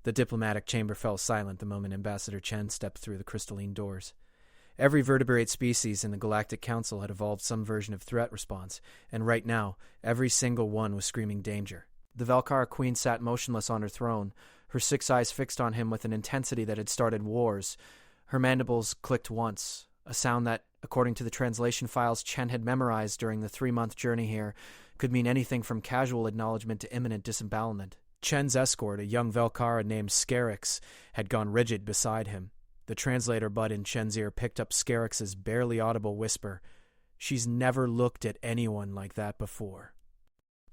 The diplomatic chamber fell silent the moment Ambassador Chen stepped through the crystalline doors. Every vertebrate species in the Galactic Council had evolved some version of threat response, and right now, every single one was screaming danger. The Valkyra Queen sat motionless on her throne, her 6 eyes fixed on him with an intensity that had started wars. Her mandibles clicked once, a sound that, according to the translation files Chen had memorized during the 3-month journey here, could mean anything from casual acknowledgement to imminent disembowelment. Chen's escort, a young Valkyra named Scarix, had gone rigid beside him. The translator bud in Chen's ear picked up Scarix's barely audible whisper. "She's never looked at anyone like that before."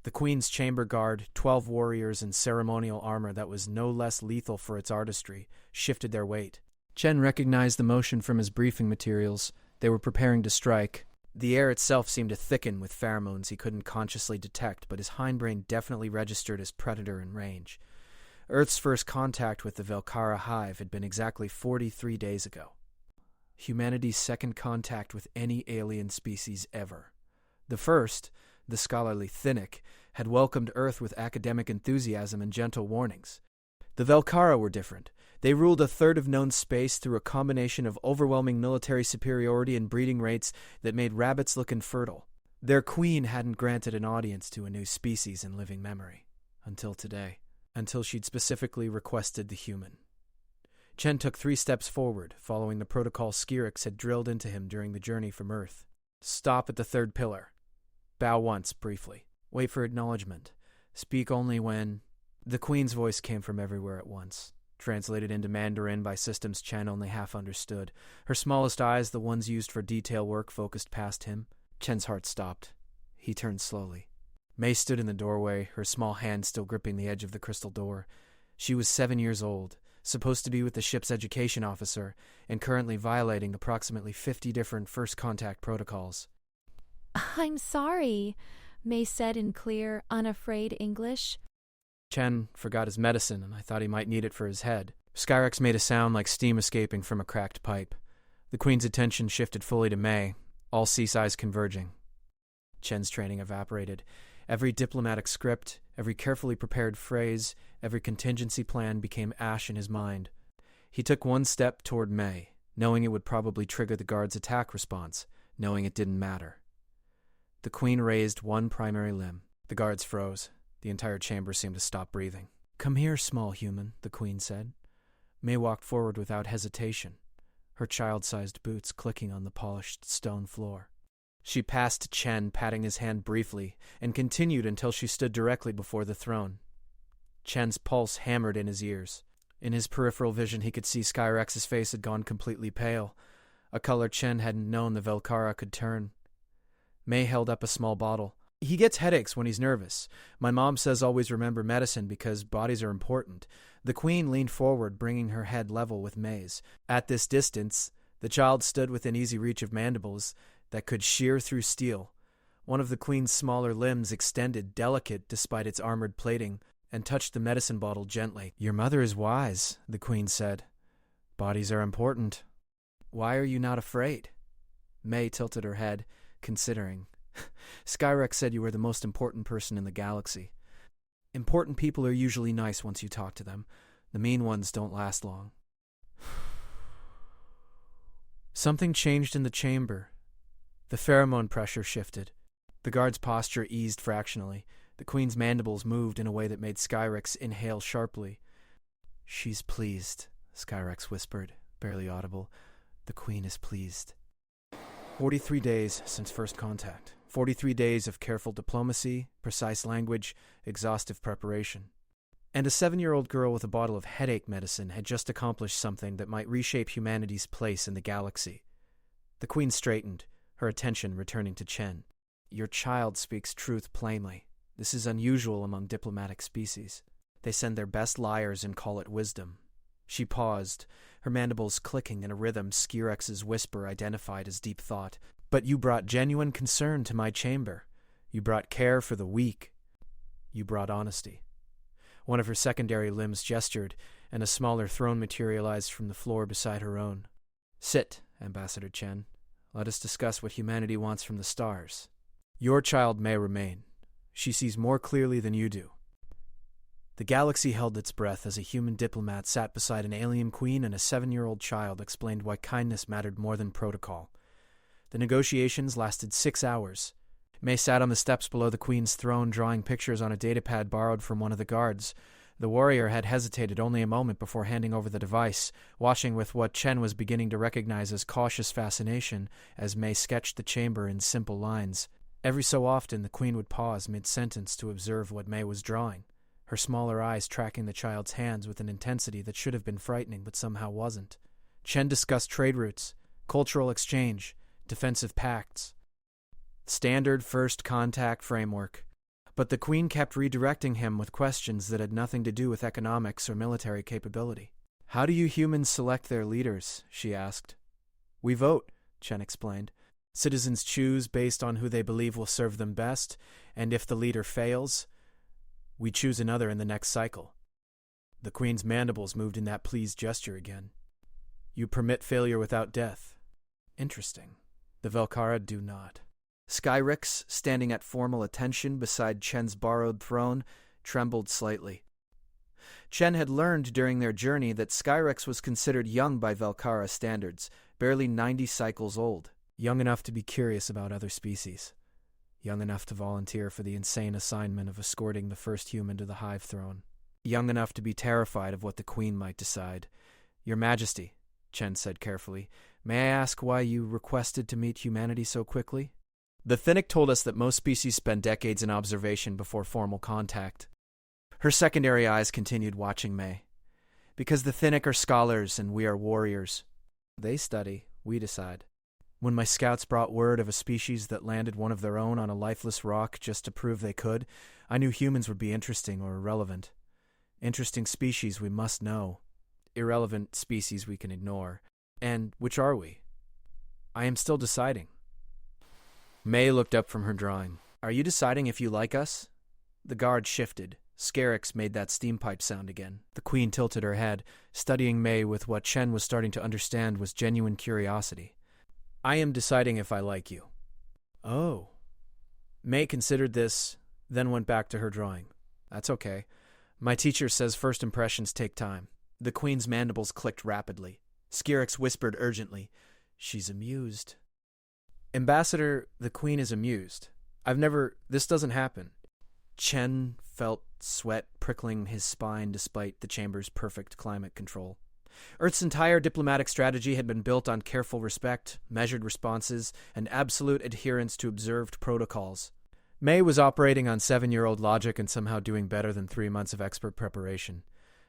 The Queen's chamber guard, 12 warriors in ceremonial armor that was no less lethal for its artistry, shifted their weight. Chen recognized the motion from his briefing materials. They were preparing to strike. The air itself seemed to thicken with pheromones he couldn't consciously detect, but his hindbrain definitely registered his predator in range. Earth's first contact with the Valkyra hive had been exactly 43 days ago. Humanity's second contact with any alien species ever. The first, the scholarly Thinnock, had welcomed Earth with academic enthusiasm and gentle warnings. The Valkyra were different. They ruled a third of known space through a combination of overwhelming military superiority and breeding rates that made rabbits look infertile. Their queen hadn't granted an audience to a new species in living memory. Until today. Until she'd specifically requested the human. Chen took 3 steps forward, following the protocol Scarix had drilled into him during the journey from Earth. Stop at the 3rd pillar. Bow once, briefly. Wait for acknowledgement. Speak only when... The Queen's voice came from everywhere at once, translated into Mandarin by systems Chen only half understood. Her smallest eyes, the ones used for detail work, focused past him. Chen's heart stopped. He turned slowly. May stood in the doorway, her small hand still gripping the edge of the crystal door. She was 7 years old, supposed to be with the ship's education officer, and currently violating approximately 50 different first contact protocols. "I'm sorry," May said in clear, unafraid English. Chen forgot his medicine, and I thought he might need it for his head. Scarix made a sound like steam escaping from a cracked pipe. The Queen's attention shifted fully to May, all cease eyes converging. Chen's training evaporated. Every diplomatic script, every carefully prepared phrase, every contingency plan became ash in his mind. He took 1 step toward May, knowing it would probably trigger the guard's attack response, knowing it didn't matter. The Queen raised 1 primary limb. The guards froze. The entire chamber seemed to stop breathing. "Come here, small human," the Queen said. May walked forward without hesitation, her child-sized boots clicking on the polished stone floor. She passed Chen, patting his hand briefly, and continued until she stood directly before the throne. Chen's pulse hammered in his ears. In his peripheral vision, he could see Skyrex's face had gone completely pale, a color Chen hadn't known the Valkyra could turn. May held up a small bottle. "He gets headaches when he's nervous. My mom says always remember medicine because bodies are important." The Queen leaned forward, bringing her head level with May's. At this distance, the child stood within easy reach of mandibles that could shear through steel. One of the Queen's smaller limbs extended, delicate despite its armored plating, and touched the medicine bottle gently. "Your mother is wise," the Queen said. "Bodies are important. Why are you not afraid?" May tilted her head, considering. "Skyrex said you were the most important person in the galaxy. Important people are usually nice once you talk to them. The mean ones don't last long." Something changed in the chamber. The pheromone pressure shifted. The guard's posture eased fractionally. The Queen's mandibles moved in a way that made Skyrex inhale sharply. "She's pleased," Skyrex whispered, barely audible. "The Queen is pleased." 43 days since first contact. 43 days of careful diplomacy, precise language, exhaustive preparation. And a 7-year-old girl with a bottle of headache medicine had just accomplished something that might reshape humanity's place in the galaxy. The Queen straightened, her attention returning to Chen. "Your child speaks truth plainly. This is unusual among diplomatic species. They send their best liars and call it wisdom." She paused, her mandibles clicking in a rhythm Skyrex's whisper identified as deep thought. "But you brought genuine concern to my chamber. You brought care for the weak. You brought honesty." One of her secondary limbs gestured, and a smaller throne materialized from the floor beside her own. "Sit, Ambassador Chen. Let us discuss what humanity wants from the stars. Your child may remain. She sees more clearly than you do." The galaxy held its breath as a human diplomat sat beside an alien queen and a 7-year-old child explained why kindness mattered more than protocol. The negotiations lasted 6 hours. May sat on the steps below the queen's throne drawing pictures on a datapad borrowed from one of the guards. The warrior had hesitated only a moment before handing over the device, watching with what Chen was beginning to recognize as cautious fascination as May sketched the chamber in simple lines. Every so often, the queen would pause mid-sentence to observe what May was drawing, her smaller eyes tracking the child's hands with an intensity that should have been frightening but somehow wasn't. Chen discussed trade routes, cultural exchange, defensive pacts, standard first contact framework. But the queen kept redirecting him with questions that had nothing to do with economics or military capability. "How do you humans select their leaders?" she asked. "We vote," Chen explained. "Citizens choose based on who they believe will serve them best, and if the leader fails, we choose another in the next cycle." The queen's mandibles moved in that pleased gesture again. "You permit failure without death. Interesting. The Velkara do not." Skyrix, standing at formal attention beside Chen's borrowed throne, trembled slightly. Chen had learned during their journey that Skyrix was considered young by Velkara standards, barely 90 cycles old, young enough to be curious about other species, young enough to volunteer for the insane assignment of escorting the first human to the Hive throne, young enough to be terrified of what the queen might decide. "Your Majesty," Chen said carefully, "may I ask why you requested to meet humanity so quickly?" The Thinnic told us that most species spend decades in observation before formal contact. Her secondary eyes continued watching May. "Because the Thinnic are scholars and we are warriors. They study, we decide. When my scouts brought word of a species that landed one of their own on a lifeless rock just to prove they could, I knew humans would be interesting or irrelevant. Interesting species we must know. Irrelevant species we can ignore. And which are we? I am still deciding." May looked up from her drawing. "Are you deciding if you like us?" The guard shifted. Scarix made that steam pipe sound again. The queen tilted her head, studying May with what Chen was starting to understand was genuine curiosity. "I am deciding if I like you." "Oh." May considered this, then went back to her drawing. "That's okay. My teacher says first impressions take time." The queen's mandibles clicked rapidly. Scarix whispered urgently, "She's amused." "Ambassador, the queen is amused. This doesn't happen." Chen felt sweat prickling his spine despite the chamber's perfect climate control. Earth's entire diplomatic strategy had been built on careful respect, measured responses, and absolute adherence to observed protocols. May was operating on 7-year-old logic and somehow doing better than 3 months of expert preparation.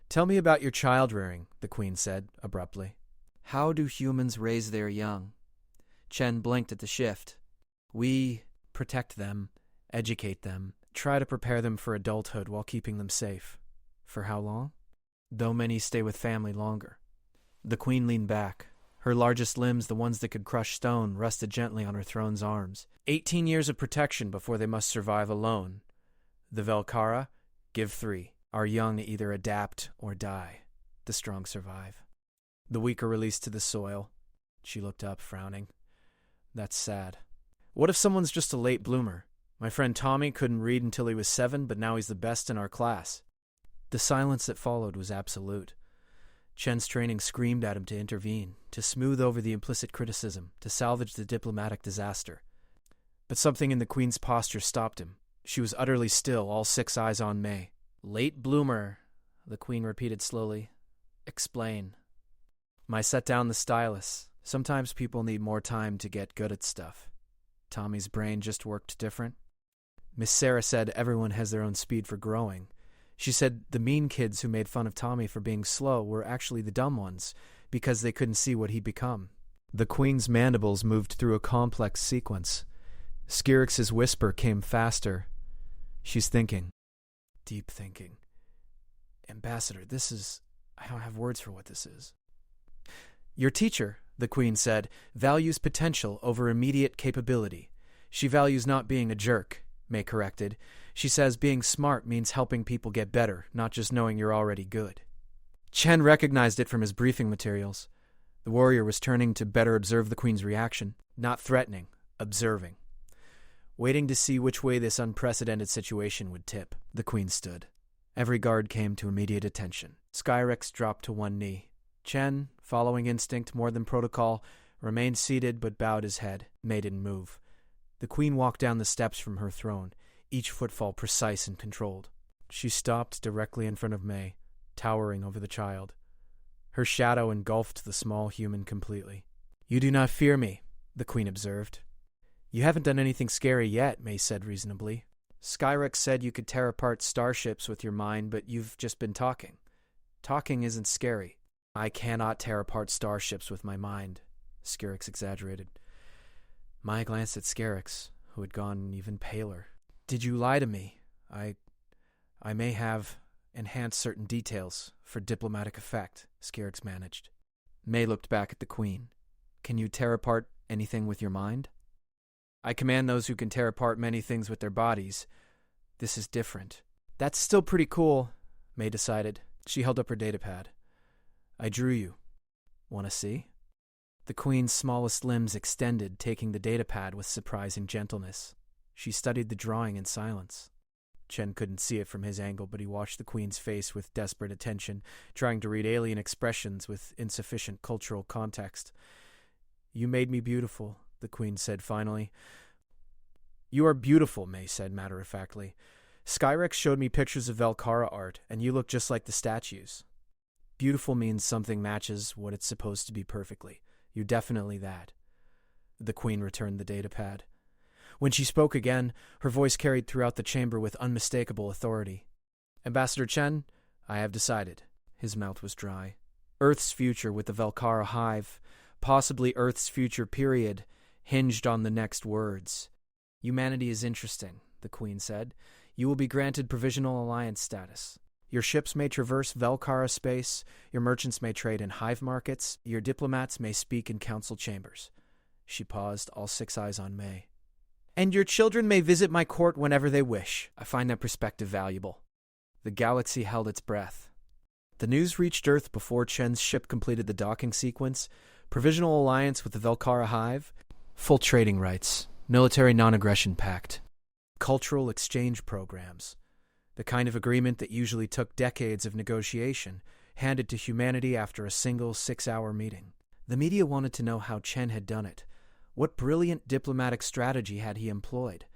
"Tell me about your child rearing," the queen said, abruptly. "How do humans raise their young?" Chen blinked at the shift. "We protect them, educate them, try to prepare them for adulthood while keeping them safe." "For how long?" "Though many stay with family longer." The queen leaned back. Her largest limbs, the ones that could crush stone, rested gently on her throne's arms. 18 years of protection before they must survive alone. The Velkara give 3. Our young either adapt or die. The strong survive. The weak are released to the soil. She looked up, frowning. "That's sad. What if someone's just a late bloomer? My friend Tommy couldn't read until he was 7, but now he's the best in our class." The silence that followed was absolute. Chen's training screamed at him to intervene, to smooth over the implicit criticism, to salvage the diplomatic disaster. But something in the queen's posture stopped him. She was utterly still, all 6 eyes on May. "Late bloomer," the queen repeated slowly. "Explain." Mai set down the stylus. Sometimes people need more time to get good at stuff. Tommy's brain just worked different. Miss Sarah said everyone has their own speed for growing. She said the mean kids who made fun of Tommy for being slow were actually the dumb ones, because they couldn't see what he'd become. The queen's mandibles moved through a complex sequence. Skirix's whisper came faster. She's thinking. Deep thinking. "Ambassador, I don't have words for what this is." "Your teacher," the queen said, "values potential over immediate capability. She values not being a jerk," May corrected. "She says being smart means helping people get better, not just knowing you're already good." Chen recognized it from his briefing materials. The warrior was turning to better observe the queen's reaction. Not threatening, observing. Waiting to see which way this unprecedented situation would tip. The queen stood. Every guard came to immediate attention. Skyrex dropped to one knee. Chen, following instinct more than protocol, remained seated but bowed his head. May didn't move. The queen walked down the steps from her throne, each footfall precise and controlled. She stopped directly in front of May, towering over the child. Her shadow engulfed the small human completely. "You do not fear me," the queen observed. "You haven't done anything scary yet," May said reasonably. "Skyrex said you could tear apart starships with your mind, but you've just been talking. Talking isn't scary." "I cannot tear apart starships with my mind," Skyrex exaggerated. Maya glanced at Skyrex, who had gone even paler. "Did you lie to me? I may have enhanced certain details for diplomatic effect," Skyrex managed. May looked back at the queen. "Can you tear apart anything with your mind?" "I command those who can tear apart many things with their bodies. This is different." "That's still pretty cool," May decided. She held up her datapad. "I drew you. Want to see?" The queen's smallest limbs extended, taking the datapad with surprising gentleness. She studied the drawing in silence. Chen couldn't see it from his angle, but he watched the queen's face with desperate attention, trying to read alien expressions with insufficient cultural context. "You made me beautiful," the queen said finally. "You are beautiful," May said matter-of-factly. "Skyrex showed me pictures of Velkara art, and you look just like the statues. Beautiful means something matches what it's supposed to be perfectly. You're definitely that." The queen returned the datapad. When she spoke again, her voice carried throughout the chamber with unmistakable authority. "Ambassador Chen, I have decided." His mouth was dry. "Earth's future with the Velkara hive, possibly Earth's future period, hinged on the next words. Humanity is interesting," the queen said. "You will be granted provisional alliance status. Your ships may traverse Velkara space, your merchants may trade in hive markets, your diplomats may speak in council chambers." She paused, all six eyes on May. "And your children may visit my court whenever they wish. I find that perspective valuable." The galaxy held its breath. The news reached Earth before Chen's ship completed the docking sequence. Provisional alliance with the Velkara hive, full trading rights, military non-aggression pact, cultural exchange programs. The kind of agreement that usually took decades of negotiation, handed to humanity after a single 6-hour meeting. The media wanted to know how Chen had done it. What brilliant diplomatic strategy had he employed?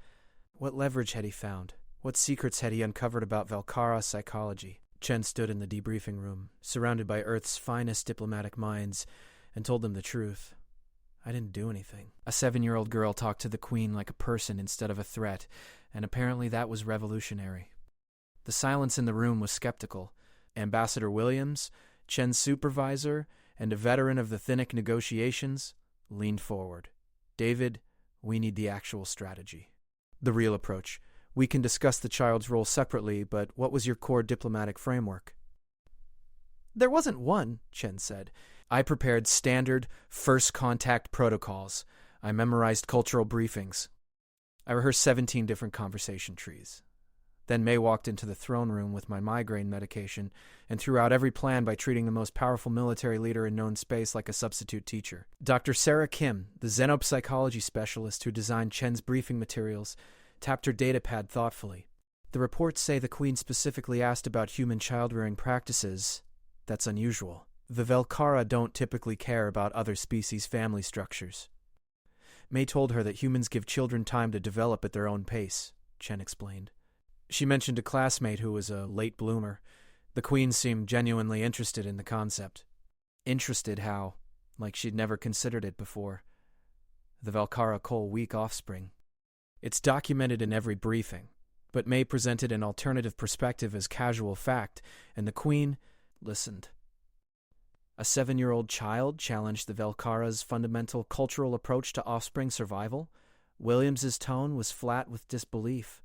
What leverage had he found? What secrets had he uncovered about Velkara psychology? Chen stood in the debriefing room, surrounded by Earth's finest diplomatic minds, and told them the truth. "I didn't do anything." A 7-year-old girl talked to the queen like a person instead of a threat, and apparently that was revolutionary. The silence in the room was skeptical. Ambassador Williams, Chen's supervisor, and a veteran of the Thinnic negotiations, leaned forward. "David, we need the actual strategy. The real approach. We can discuss the child's role separately, but what was your core diplomatic framework?" "There wasn't one," Chen said. "I prepared standard first contact protocols. I memorized cultural briefings. I rehearsed 17 different conversation trees. Then May walked into the throne room with my migraine medication and threw out every plan by treating the most powerful military leader in known space like a substitute teacher. Dr. Sarah Kim, the xenopsychology specialist who designed Chen's briefing materials, tapped her datapad thoughtfully. The reports say the queen specifically asked about human child-rearing practices. That's unusual. The Velkara don't typically care about other species' family structures. May told her that humans give children time to develop at their own pace, Chen explained. She mentioned a classmate who was a late bloomer. The queen seemed genuinely interested in the concept. Interested how? Like she'd never considered it before. The Velkara cull weak offspring. It's documented in every briefing, but May presented an alternative perspective as casual fact, and the queen listened. A 7-year-old child challenged the Velkara's fundamental cultural approach to offspring survival. Williams's tone was flat with disbelief.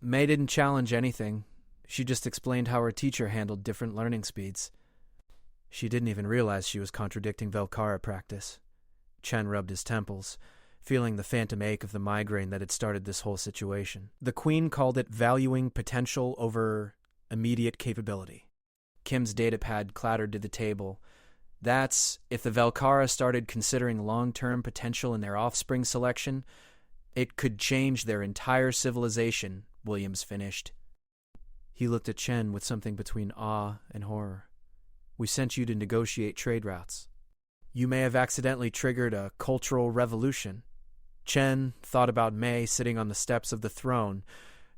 May didn't challenge anything. She just explained how her teacher handled different learning speeds. She didn't even realize she was contradicting Velkara practice. Chen rubbed his temples, feeling the phantom ache of the migraine that had started this whole situation. The queen called it valuing potential over immediate capability. Kim's datapad clattered to the table. That's, if the Velkara started considering long-term potential in their offspring selection, it could change their entire civilization, Williams finished. He looked at Chen with something between awe and horror. "We sent you to negotiate trade routes. You may have accidentally triggered a cultural revolution." Chen thought about Mei sitting on the steps of the throne,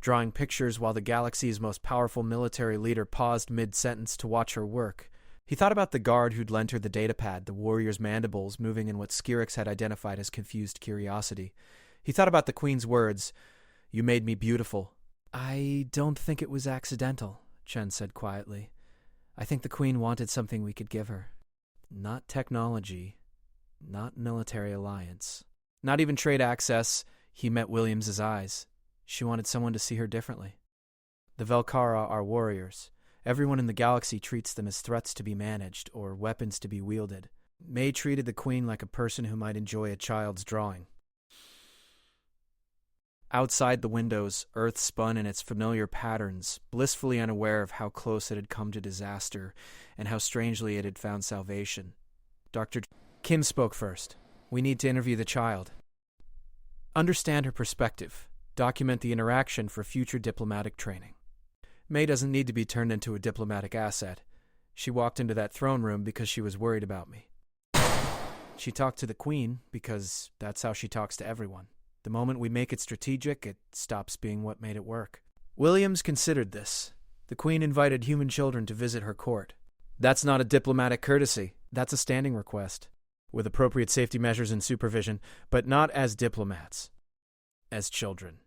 drawing pictures while the galaxy's most powerful military leader paused mid-sentence to watch her work. He thought about the guard who'd lent her the datapad, the warrior's mandibles moving in what Skirix had identified as confused curiosity. He thought about the Queen's words, "You made me beautiful." "I don't think it was accidental," Chen said quietly. "I think the Queen wanted something we could give her. Not technology, not military alliance, not even trade access." He met Williams's eyes. She wanted someone to see her differently. "The Velkara are warriors. Everyone in the galaxy treats them as threats to be managed or weapons to be wielded. Mei treated the Queen like a person who might enjoy a child's drawing." Outside the windows, Earth spun in its familiar patterns, blissfully unaware of how close it had come to disaster and how strangely it had found salvation. Dr. Kim spoke first. "We need to interview the child. Understand her perspective. Document the interaction for future diplomatic training. Mei doesn't need to be turned into a diplomatic asset. She walked into that throne room because she was worried about me. She talked to the Queen because that's how she talks to everyone. The moment we make it strategic, it stops being what made it work." Williams considered this. The Queen invited human children to visit her court. "That's not a diplomatic courtesy. That's a standing request, with appropriate safety measures and supervision, but not as diplomats. As children."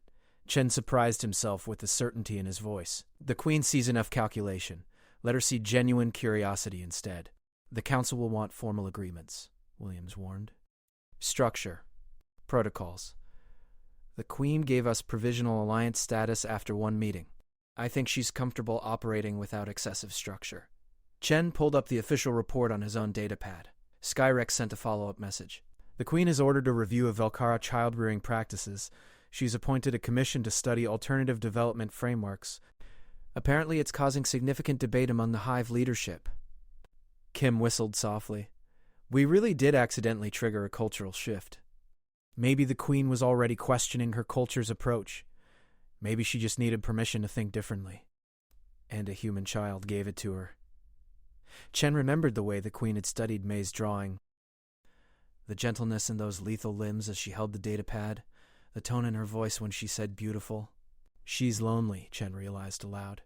Chen surprised himself with the certainty in his voice. "The Queen sees enough calculation. Let her see genuine curiosity instead. The Council will want formal agreements," Williams warned. "Structure. Protocols. The Queen gave us provisional alliance status after one meeting. I think she's comfortable operating without excessive structure." Chen pulled up the official report on his own datapad. Skyrex sent a follow-up message. "The Queen has ordered a review of Velkara child-rearing practices. She's appointed a commission to study alternative development frameworks. Apparently it's causing significant debate among the Hive leadership." Kim whistled softly. "We really did accidentally trigger a cultural shift. Maybe the Queen was already questioning her culture's approach. Maybe she just needed permission to think differently. And a human child gave it to her." Chen remembered the way the Queen had studied Mei's drawing. The gentleness in those lethal limbs as she held the datapad, the tone in her voice when she said beautiful. She's lonely, Chen realized aloud.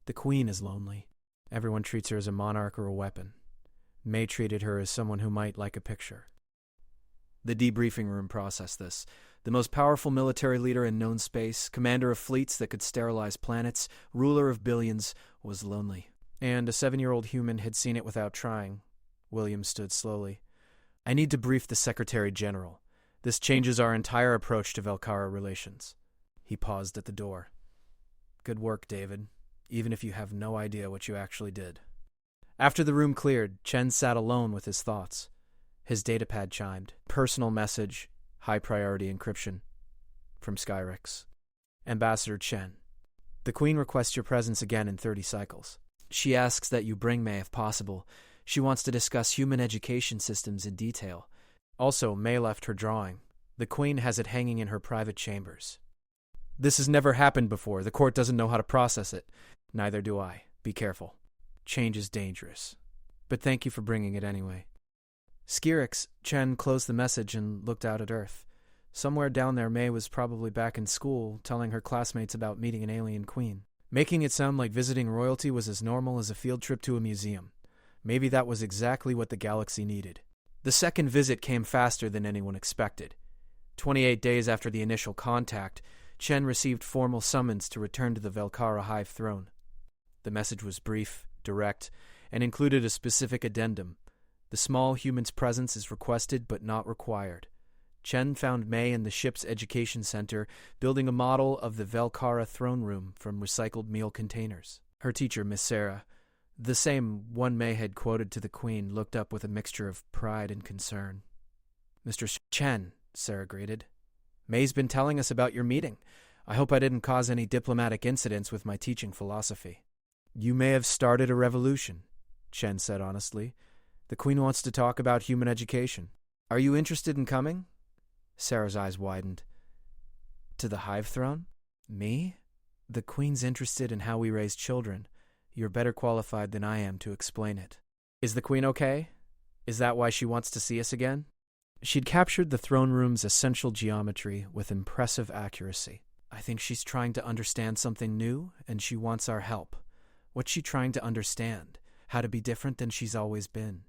The Queen is lonely. Everyone treats her as a monarch or a weapon. Mei treated her as someone who might like a picture. The debriefing room processed this. The most powerful military leader in known space, commander of fleets that could sterilize planets, ruler of billions, was lonely. And a 7-year-old human had seen it without trying. William stood slowly. "I need to brief the Secretary General. This changes our entire approach to Velkara relations." He paused at the door. "Good work, David, even if you have no idea what you actually did." After the room cleared, Chen sat alone with his thoughts. His datapad chimed. Personal message, high-priority encryption. From Skyrix. "Ambassador Chen, the Queen requests your presence again in 30 cycles. She asks that you bring Mei if possible. She wants to discuss human education systems in detail. Also, Mei left her drawing. The Queen has it hanging in her private chambers. This has never happened before. The court doesn't know how to process it. Neither do I. Be careful. Change is dangerous. But thank you for bringing it anyway." Skirix, Chen closed the message and looked out at Earth. Somewhere down there, Mei was probably back in school, telling her classmates about meeting an alien queen, making it sound like visiting royalty was as normal as a field trip to a museum. Maybe that was exactly what the galaxy needed. The second visit came faster than anyone expected. 28 days after the initial contact, Chen received formal summons to return to the Velkara Hive throne. The message was brief, direct, and included a specific addendum. The small human's presence is requested but not required. Chen found Mei in the ship's education center, building a model of the Velkara throne room from recycled meal containers. Her teacher, Miss Sarah, the same one Mei had quoted to the Queen, looked up with a mixture of pride and concern. "Mr. Chen," Sarah greeted. "Mei's been telling us about your meeting. I hope I didn't cause any diplomatic incidents with my teaching philosophy." "You may have started a revolution," Chen said honestly. "The Queen wants to talk about human education. Are you interested in coming?" Sarah's eyes widened. "To the Hive throne? Me? The Queen's interested in how we raise children. You're better qualified than I am to explain it. Is the Queen okay? Is that why she wants to see us again? She'd captured the throne room's essential geometry with impressive accuracy. I think she's trying to understand something new, and she wants our help. What's she trying to understand? How to be different than she's always been.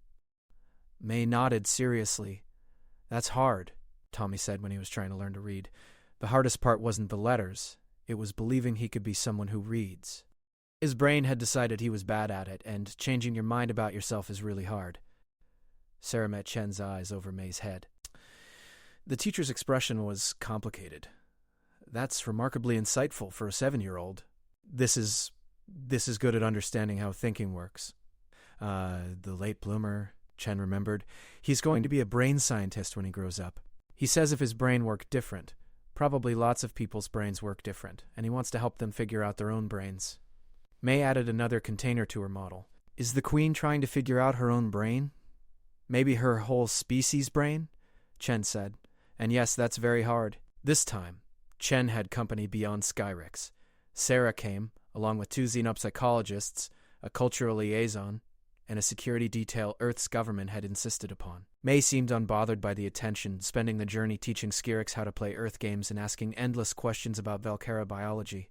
May nodded seriously. That's hard, Tommy said when he was trying to learn to read. The hardest part wasn't the letters. It was believing he could be someone who reads. His brain had decided he was bad at it, and changing your mind about yourself is really hard. Sarah met Chen's eyes over May's head. The teacher's expression was complicated. That's remarkably insightful for a 7-year-old. This is good at understanding how thinking works. The late bloomer, Chen remembered. He's going to be a brain scientist when he grows up. He says if his brain worked different, probably lots of people's brains work different, and he wants to help them figure out their own brains. May added another container to her model. Is the Queen trying to figure out her own brain? Maybe her whole species' brain? Chen said. And yes, that's very hard. This time, Chen had company beyond Skyrix. Sarah came, along with 2 xenopsychologists, a cultural liaison, and a security detail Earth's government had insisted upon. May seemed unbothered by the attention, spending the journey teaching Skyrix how to play Earth games and asking endless questions about Valkyra biology.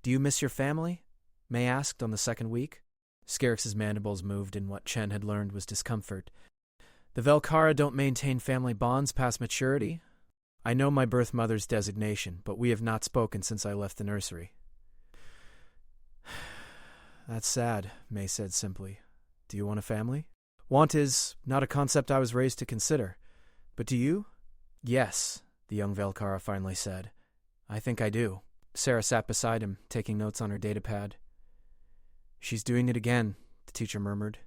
Do you miss your family? May asked on the second week. Skyrix's mandibles moved in what Chen had learned was discomfort. The Valkyra don't maintain family bonds past maturity. I know my birth mother's designation, but we have not spoken since I left the nursery. That's sad, May said simply. Do you want a family? Want is not a concept I was raised to consider. But do you? Yes, the young Valkyra finally said. I think I do. Sarah sat beside him, taking notes on her datapad. She's doing it again, the teacher murmured.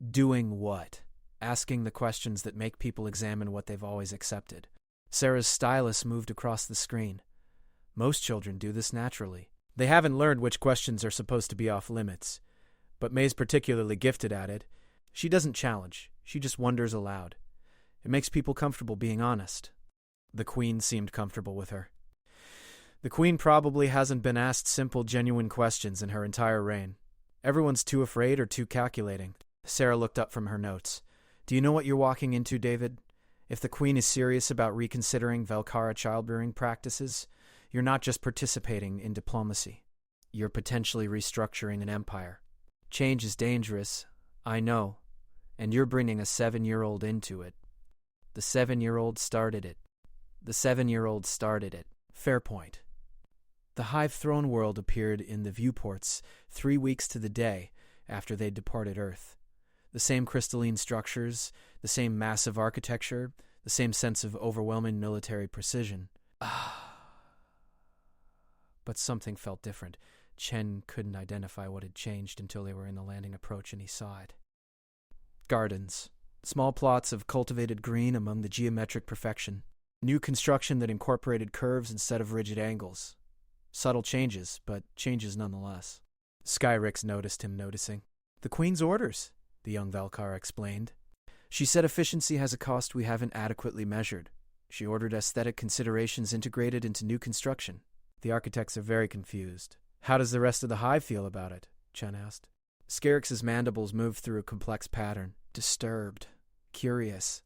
Doing what? Asking the questions that make people examine what they've always accepted. Sarah's stylus moved across the screen. Most children do this naturally. They haven't learned which questions are supposed to be off limits. But May's particularly gifted at it. She doesn't challenge. She just wonders aloud. It makes people comfortable being honest. The Queen seemed comfortable with her. The Queen probably hasn't been asked simple, genuine questions in her entire reign. Everyone's too afraid or too calculating. Sarah looked up from her notes. Do you know what you're walking into, David? If the Queen is serious about reconsidering Valkyra childbearing practices, you're not just participating in diplomacy. You're potentially restructuring an empire. Change is dangerous, I know, and you're bringing a 7-year-old into it. The 7-year-old started it. The 7-year-old started it. Fair point. The Hive Throne world appeared in the viewports 3 weeks to the day after they'd departed Earth. The same crystalline structures, the same massive architecture, the same sense of overwhelming military precision. But something felt different. Chen couldn't identify what had changed until they were in the landing approach and he saw it. Gardens. Small plots of cultivated green among the geometric perfection. New construction that incorporated curves instead of rigid angles. Subtle changes, but changes nonetheless. Skyrix noticed him noticing. The Queen's orders, the young Valkyra explained. She said efficiency has a cost we haven't adequately measured. She ordered aesthetic considerations integrated into new construction. The architects are very confused. How does the rest of the hive feel about it? Chen asked. Skyrix's mandibles moved through a complex pattern. Disturbed, curious,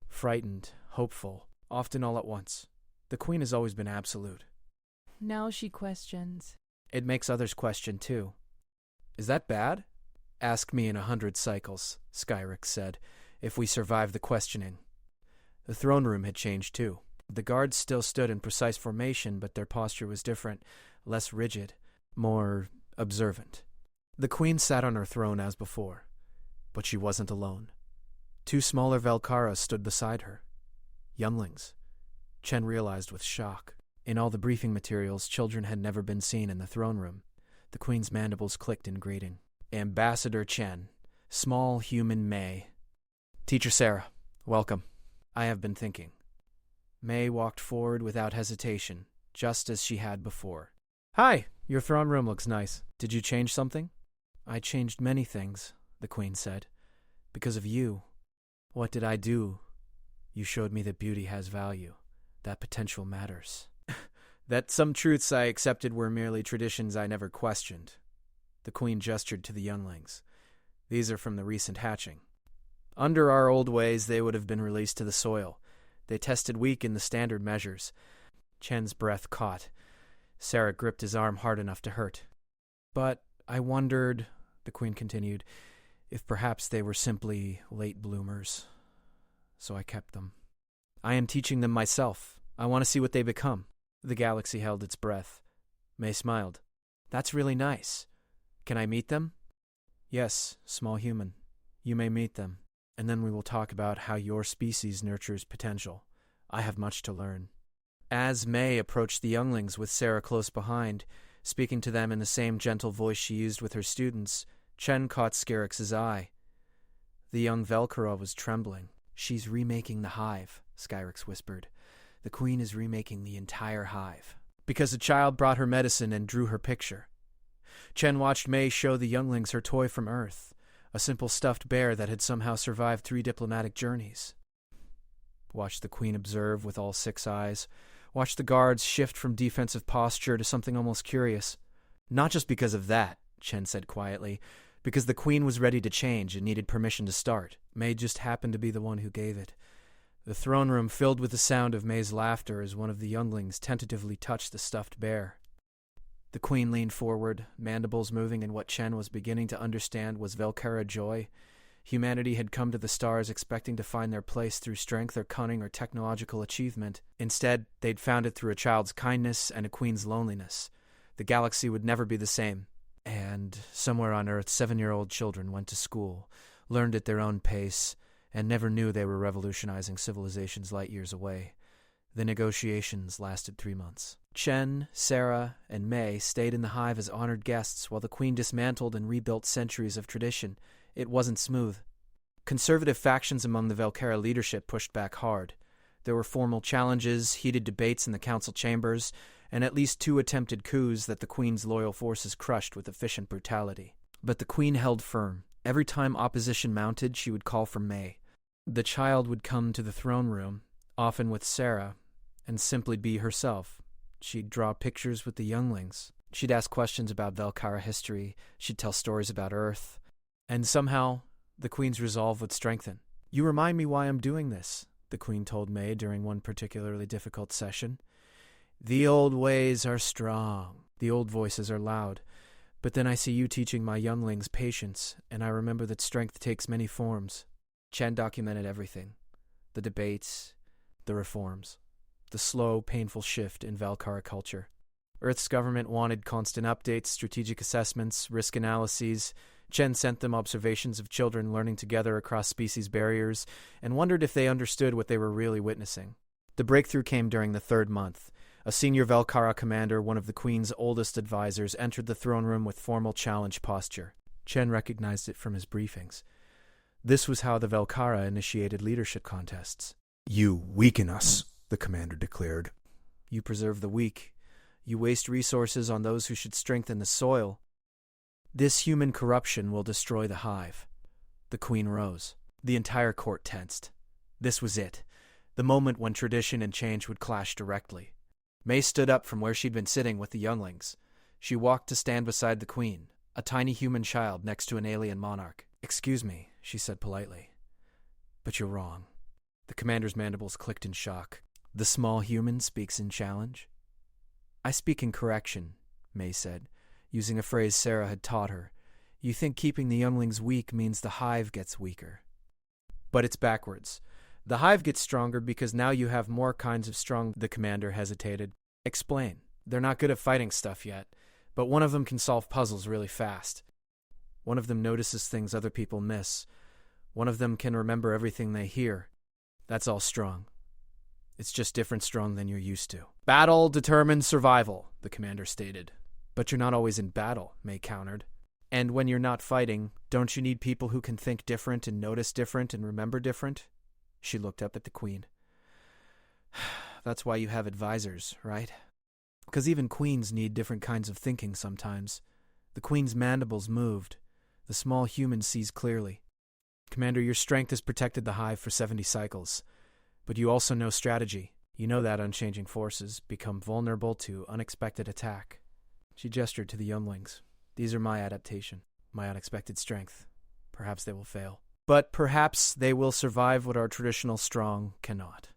frightened, hopeful, often all at once. The Queen has always been absolute. Now she questions. It makes others question, too. Is that bad? Ask me in 100 cycles, Skyrix said, if we survive the questioning. The throne room had changed, too. The guards still stood in precise formation, but their posture was different, less rigid, more observant. The Queen sat on her throne as before, but she wasn't alone. 2 smaller Valkyras stood beside her. Younglings. Chen realized with shock. In all the briefing materials, children had never been seen in the throne room. The Queen's mandibles clicked in greeting. Ambassador Chen, small human May. Teacher Sarah, welcome. I have been thinking. May walked forward without hesitation, just as she had before. Hi, your throne room looks nice. Did you change something? I changed many things, the Queen said. Because of you. What did I do? You showed me that beauty has value, that potential matters. That some truths I accepted were merely traditions I never questioned. The queen gestured to the younglings. These are from the recent hatching. Under our old ways, they would have been released to the soil. They tested weak in the standard measures. Chen's breath caught. Sarah gripped his arm hard enough to hurt. But I wondered, the queen continued, if perhaps they were simply late bloomers. So I kept them. I am teaching them myself. I want to see what they become. The galaxy held its breath. May smiled. That's really nice. Can I meet them? Yes, small human. You may meet them, and then we will talk about how your species nurtures potential. I have much to learn. As May approached the younglings with Sarah close behind, speaking to them in the same gentle voice she used with her students, Chen caught Scarix's eye. The young Velcora was trembling. She's remaking the hive, Skyrix whispered. The queen is remaking the entire hive. Because a child brought her medicine and drew her picture. Chen watched May show the younglings her toy from Earth, a simple stuffed bear that had somehow survived 3 diplomatic journeys. Watched the queen observe with all 6 eyes. Watched the guards shift from defensive posture to something almost curious. Not just because of that, Chen said quietly, because the queen was ready to change and needed permission to start. May just happened to be the one who gave it. The throne room filled with the sound of May's laughter as one of the younglings tentatively touched the stuffed bear. The queen leaned forward, mandibles moving in what Chen was beginning to understand was Velcora joy. Humanity had come to the stars expecting to find their place through strength or cunning or technological achievement. Instead, they'd found it through a child's kindness and a queen's loneliness. The galaxy would never be the same. And somewhere on Earth, 7-year-old children went to school, learned at their own pace, and never knew they were revolutionizing civilizations light years away. The negotiations lasted 3 months. Chen, Sarah, and May stayed in the hive as honored guests while the queen dismantled and rebuilt centuries of tradition. It wasn't smooth. Conservative factions among the Velcora leadership pushed back hard. There were formal challenges, heated debates in the council chambers, and at least 2 attempted coups that the queen's loyal forces crushed with efficient brutality. But the queen held firm. Every time opposition mounted, she would call for May. The child would come to the throne room, often with Sarah, and simply be herself. She'd draw pictures with the younglings. She'd ask questions about Velcora history. She'd tell stories about Earth. And somehow, the queen's resolve would strengthen. You remind me why I'm doing this, the queen told May during one particularly difficult session. The old ways are strong. The old voices are loud. But then I see you teaching my younglings patience, and I remember that strength takes many forms. Chen documented everything. The debates, the reforms, the slow, painful shift in Velcora culture. Earth's government wanted constant updates, strategic assessments, risk analyses. Chen sent them observations of children learning together across species barriers and wondered if they understood what they were really witnessing. The breakthrough came during the 3rd month. A senior Velcora commander, one of the queen's oldest advisors, entered the throne room with formal challenge posture. Chen recognized it from his briefings. This was how the Velcora initiated leadership contests. You weaken us, the commander declared. You preserve the weak. You waste resources on those who should strengthen the soil. This human corruption will destroy the hive. The queen rose. The entire court tensed. This was it. The moment when tradition and change would clash directly. May stood up from where she'd been sitting with the younglings. She walked to stand beside the queen, a tiny human child next to an alien monarch. Excuse me, she said politely, but you're wrong. The commander's mandibles clicked in shock. The small human speaks in challenge? I speak in correction, May said, using a phrase Sarah had taught her. You think keeping the younglings weak means the hive gets weaker. But it's backwards. The hive gets stronger because now you have more kinds of strong. The commander hesitated. Explain. They're not good at fighting stuff yet, but one of them can solve puzzles really fast. One of them notices things other people miss. One of them can remember everything they hear. That's all strong. It's just different strong than you're used to. Battle determines survival, the commander stated. But you're not always in battle, May countered. And when you're not fighting, don't you need people who can think different and notice different and remember different? She looked up at the queen. That's why you have advisors, right? Because even queens need different kinds of thinking sometimes. The queen's mandibles moved. The small human sees clearly. Commander, your strength has protected the hive for 70 cycles. But you also know strategy. You know that unchanging forces become vulnerable to unexpected attack. She gestured to the younglings. These are my adaptation, my unexpected strength. Perhaps they will fail. But perhaps they will survive what our traditional strong cannot.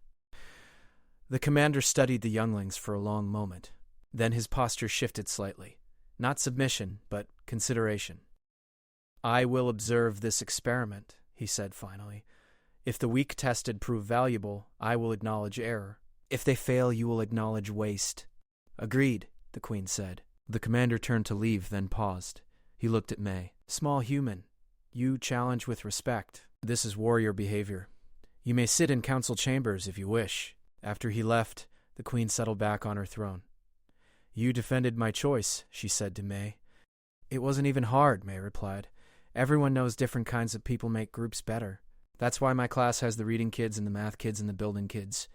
The commander studied the younglings for a long moment. Then his posture shifted slightly. Not submission, but consideration. I will observe this experiment, he said finally. If the weak tested prove valuable, I will acknowledge error. If they fail, you will acknowledge waste. Agreed, the Queen said. The commander turned to leave, then paused. He looked at May. Small human, you challenge with respect. This is warrior behavior. You may sit in council chambers if you wish. After he left, the Queen settled back on her throne. You defended my choice, she said to May. It wasn't even hard, May replied. Everyone knows different kinds of people make groups better. That's why my class has the reading kids and the math kids and the building kids.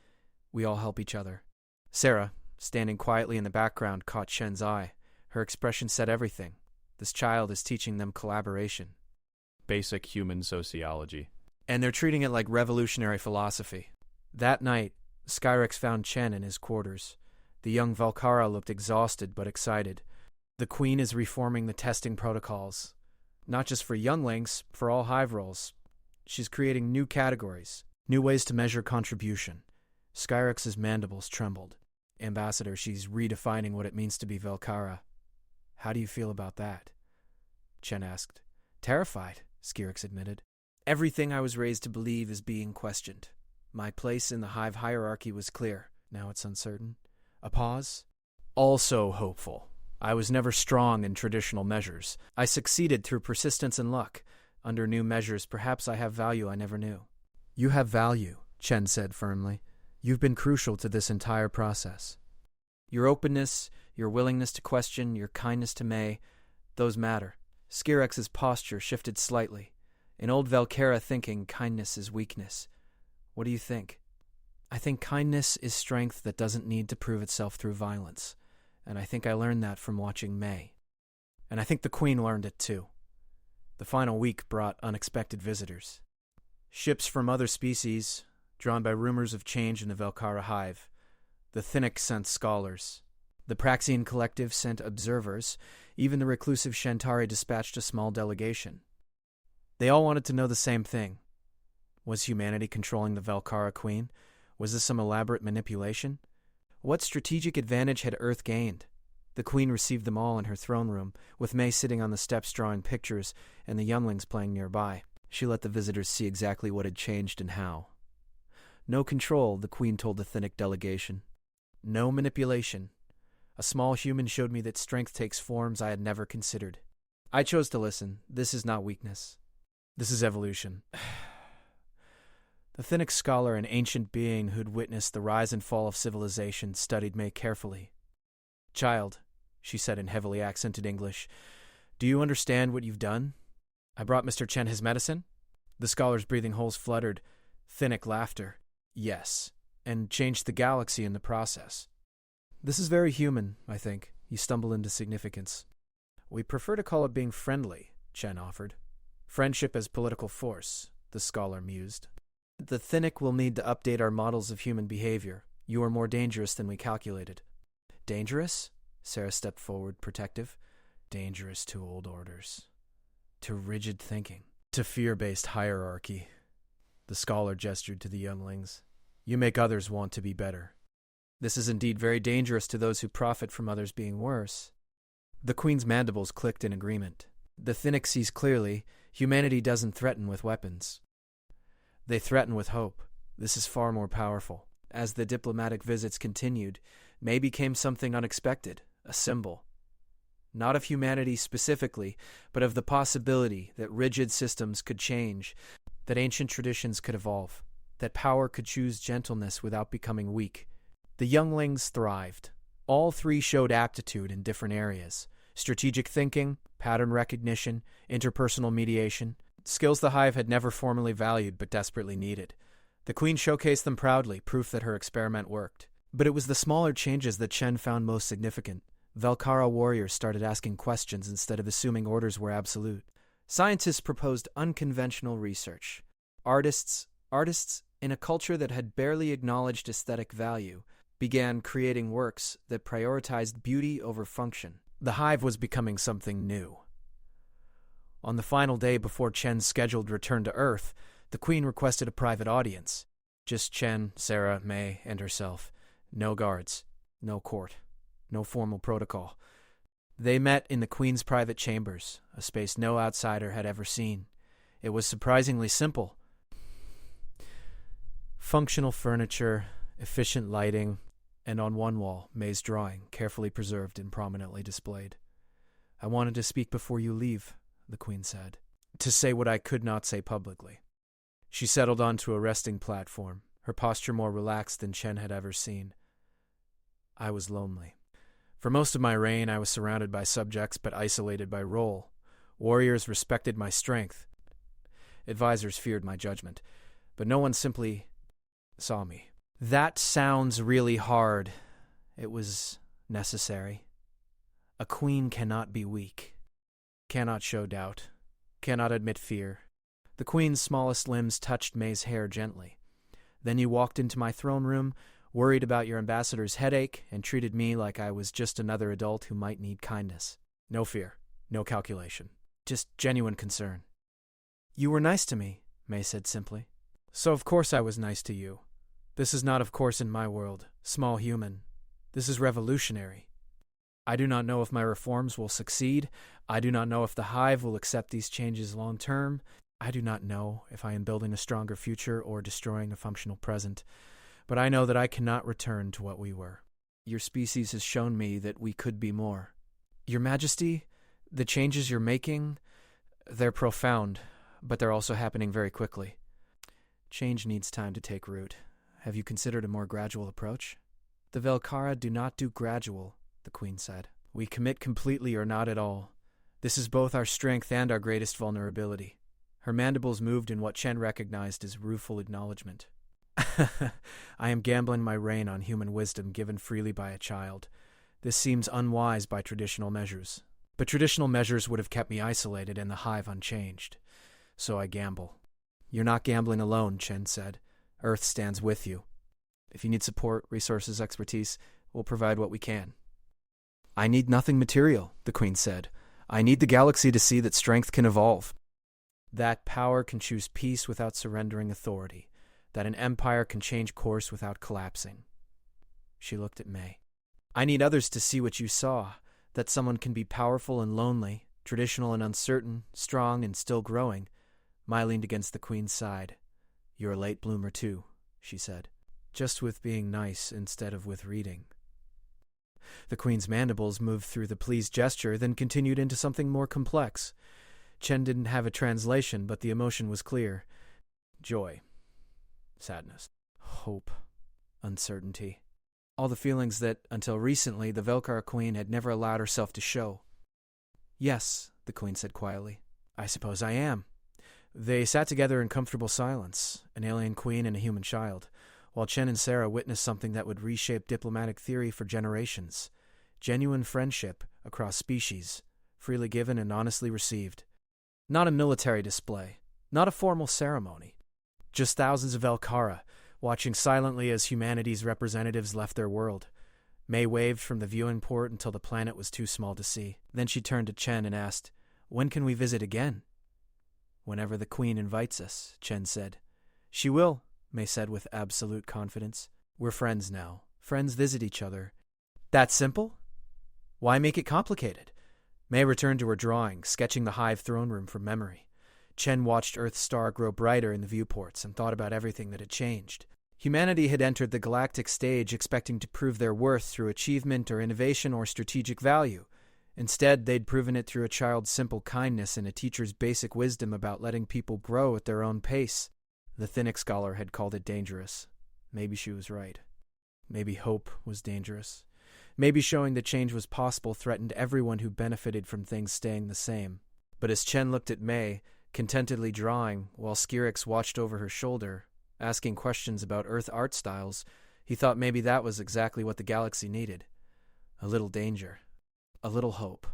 We all help each other. Sarah, standing quietly in the background, caught Shen's eye. Her expression said everything. This child is teaching them collaboration. Basic human sociology. And they're treating it like revolutionary philosophy. That night, Skyrex found Chen in his quarters. The young Valkara looked exhausted but excited. The Queen is reforming the testing protocols. Not just for younglings, for all hive roles. She's creating new categories, new ways to measure contribution. Skyrex's mandibles trembled. Ambassador, she's redefining what it means to be Valkara. How do you feel about that? Chen asked. Terrified, Skyrix admitted. Everything I was raised to believe is being questioned. My place in the hive hierarchy was clear. Now it's uncertain. A pause? Also hopeful. I was never strong in traditional measures. I succeeded through persistence and luck. Under new measures, perhaps I have value I never knew. You have value, Chen said firmly. You've been crucial to this entire process. Your openness, your willingness to question, your kindness to May, those matter. Skyrex's posture shifted slightly. In old Valkara thinking, kindness is weakness. What do you think? I think kindness is strength that doesn't need to prove itself through violence. And I think I learned that from watching May. And I think the Queen learned it too. The final week brought unexpected visitors. Ships from other species, drawn by rumors of change in the Valkara hive. The Thinnic sent scholars. The Praxian Collective sent observers. Even the reclusive Shantari dispatched a small delegation. They all wanted to know the same thing. Was humanity controlling the Valkara Queen? Was this some elaborate manipulation? What strategic advantage had Earth gained? The Queen received them all in her throne room, with May sitting on the steps drawing pictures and the younglings playing nearby. She let the visitors see exactly what had changed and how. No control, the Queen told the Thinnic delegation. No manipulation. A small human showed me that strength takes forms I had never considered. I chose to listen. This is not weakness. This is evolution. The Thinnic scholar, an ancient being who'd witnessed the rise and fall of civilization, studied May carefully. Child, she said in heavily accented English, do you understand what you've done? I brought Mr. Chen his medicine? The scholar's breathing holes fluttered. Thinnic laughter. Yes, and changed the galaxy in the process. This is very human, I think. You stumble into significance. We prefer to call it being friendly, Chen offered. Friendship as political force, the scholar mused. The Thinnic will need to update our models of human behavior. You are more dangerous than we calculated. Dangerous? Sarah stepped forward, protective. Dangerous to old orders. To rigid thinking. To fear-based hierarchy. The scholar gestured to the younglings. You make others want to be better. This is indeed very dangerous to those who profit from others being worse. The Queen's mandibles clicked in agreement. The Thinnic sees clearly, humanity doesn't threaten with weapons. They threaten with hope. This is far more powerful. As the diplomatic visits continued, May became something unexpected, a symbol. Not of humanity specifically, but of the possibility that rigid systems could change, that ancient traditions could evolve, that power could choose gentleness without becoming weak. The younglings thrived. All three showed aptitude in different areas: strategic thinking, pattern recognition, interpersonal mediation, skills the Hive had never formally valued but desperately needed. The Queen showcased them proudly, proof that her experiment worked. But it was the smaller changes that Chen found most significant. Valkara warriors started asking questions instead of assuming orders were absolute. Scientists proposed unconventional research. Artists in a culture that had barely acknowledged aesthetic value, began creating works that prioritized beauty over function. The hive was becoming something new. On the final day before Chen's scheduled return to Earth, the Queen requested a private audience. Just Chen, Sarah, May, and herself. No guards, no court, no formal protocol. They met in the Queen's private chambers, a space no outsider had ever seen. It was surprisingly simple. Functional furniture, efficient lighting, and on one wall, May's drawing, carefully preserved and prominently displayed. "I wanted to speak before you leave," the Queen said, "to say what I could not say publicly." She settled onto a resting platform, her posture more relaxed than Chen had ever seen. "I was lonely. For most of my reign, I was surrounded by subjects but isolated by role. Warriors respected my strength. Advisors feared my judgment, but no one simply saw me. That sounds really hard. It was necessary. A queen cannot be weak, cannot show doubt, cannot admit fear." The Queen's smallest limbs touched May's hair gently. "Then you walked into my throne room, worried about your ambassador's headache, and treated me like I was just another adult who might need kindness. No fear, no calculation, just genuine concern." "You were nice to me," May said simply. "So of course I was nice to you. This is not of course in my world, small human. This is revolutionary. I do not know if my reforms will succeed. I do not know if the hive will accept these changes long term. I do not know if I am building a stronger future or destroying a functional present. But I know that I cannot return to what we were. Your species has shown me that we could be more. Your Majesty, the changes you're making, they're profound, but they're also happening very quickly. Change needs time to take root. Have you considered a more gradual approach?" "The Velkara do not do gradual," the Queen said. "We commit completely or not at all. This is both our strength and our greatest vulnerability." Her mandibles moved in what Chen recognized as rueful acknowledgement. "I am gambling my reign on human wisdom given freely by a child. This seems unwise by traditional measures. But traditional measures would have kept me isolated and the hive unchanged. So I gamble." "You're not gambling alone," Chen said. "Earth stands with you. If you need support, resources, expertise, we'll provide what we can." "I need nothing material," the Queen said. "I need the galaxy to see that strength can evolve. That power can choose peace without surrendering authority. That an empire can change course without collapsing." She looked at May. "I need others to see what you saw, that someone can be powerful and lonely, traditional and uncertain, strong and still growing." Mai leaned against the Queen's side. "You're a late bloomer too," she said. "Just with being nice instead of with reading." The Queen's mandibles moved through the pleased gesture, then continued into something more complex. Chen didn't have a translation, but the emotion was clear. Joy, sadness, hope, uncertainty. All the feelings that, until recently, the Velkar Queen had never allowed herself to show. "Yes," the Queen said quietly. "I suppose I am." They sat together in comfortable silence, an alien queen and a human child, while Chen and Sarah witnessed something that would reshape diplomatic theory for generations. Genuine friendship across species, freely given and honestly received. Not a military display, not a formal ceremony. Just thousands of Velkara, watching silently as humanity's representatives left their world. May waved from the viewing port until the planet was too small to see. Then she turned to Chen and asked, "When can we visit again?" "Whenever the Queen invites us," Chen said. "She will," May said with absolute confidence. "We're friends now. Friends visit each other." "That simple? Why make it complicated?" May returned to her drawing, sketching the hive throne room from memory. Chen watched Earth's star grow brighter in the viewports and thought about everything that had changed. Humanity had entered the galactic stage expecting to prove their worth through achievement or innovation or strategic value. Instead, they'd proven it through a child's simple kindness and a teacher's basic wisdom about letting people grow at their own pace. The Thinnic scholar had called it dangerous. Maybe she was right. Maybe hope was dangerous. Maybe showing that change was possible threatened everyone who benefited from things staying the same. But as Chen looked at May, contentedly drawing, while Skirix watched over her shoulder, asking questions about Earth art styles, he thought maybe that was exactly what the galaxy needed. A little danger. A little hope.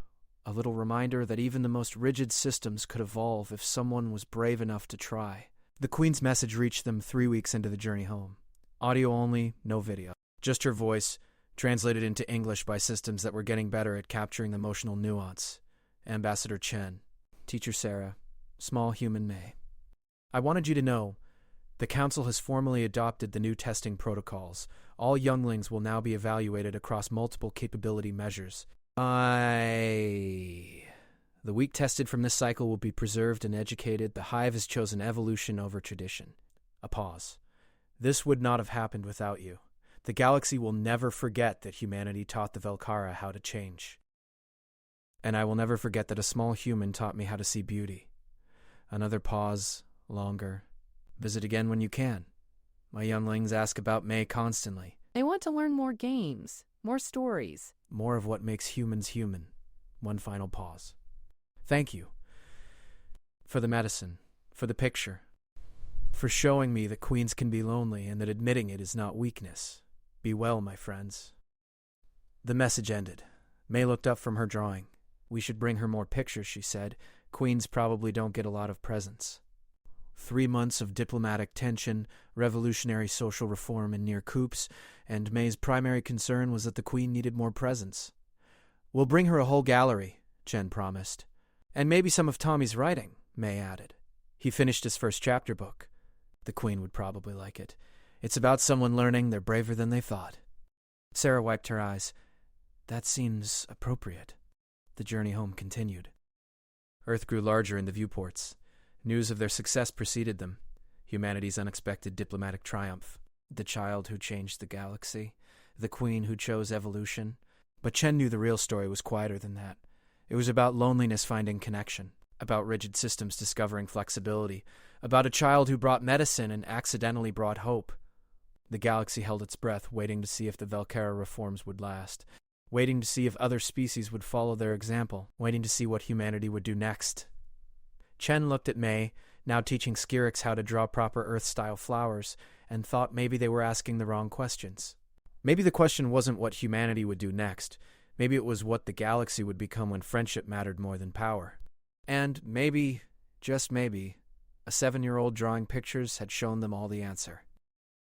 A little reminder that even the most rigid systems could evolve if someone was brave enough to try. The Queen's message reached them 3 weeks into the journey home. Audio only, no video. Just her voice, translated into English by systems that were getting better at capturing the emotional nuance. Ambassador Chen, Teacher Sarah, Small Human May. I wanted you to know, the Council has formally adopted the new testing protocols. All younglings will now be evaluated across multiple capability measures. The weak tested from this cycle will be preserved and educated. The Hive has chosen evolution over tradition. A pause. This would not have happened without you. The galaxy will never forget that humanity taught the Velkara how to change. And I will never forget that a small human taught me how to see beauty. Another pause, longer. Visit again when you can. My younglings ask about May constantly. They want to learn more games, more stories. More of what makes humans human. One final pause. Thank you. For the medicine. For the picture. For showing me that queens can be lonely and that admitting it is not weakness. Be well, my friends. The message ended. May looked up from her drawing. We should bring her more pictures, she said. Queens probably don't get a lot of presents. 3 months of diplomatic tension, revolutionary social reform in near coups, and May's primary concern was that the Queen needed more presents. We'll bring her a whole gallery, Chen promised. And maybe some of Tommy's writing, May added. He finished his first chapter book. The Queen would probably like it. It's about someone learning they're braver than they thought. Sarah wiped her eyes. That seems appropriate. The journey home continued. Earth grew larger in the viewports. News of their success preceded them. Humanity's unexpected diplomatic triumph. The child who changed the galaxy. The Queen who chose evolution. But Chen knew the real story was quieter than that. It was about loneliness finding connection. About rigid systems discovering flexibility. About a child who brought medicine and accidentally brought hope. The galaxy held its breath, waiting to see if the Velkara reforms would last. Waiting to see if other species would follow their example. Waiting to see what humanity would do next. Chen looked at May, now teaching Skirix how to draw proper Earth-style flowers, and thought maybe they were asking the wrong questions. Maybe the question wasn't what humanity would do next. Maybe it was what the galaxy would become when friendship mattered more than power. And maybe, just maybe, a 7-year-old drawing pictures had shown them all the answer.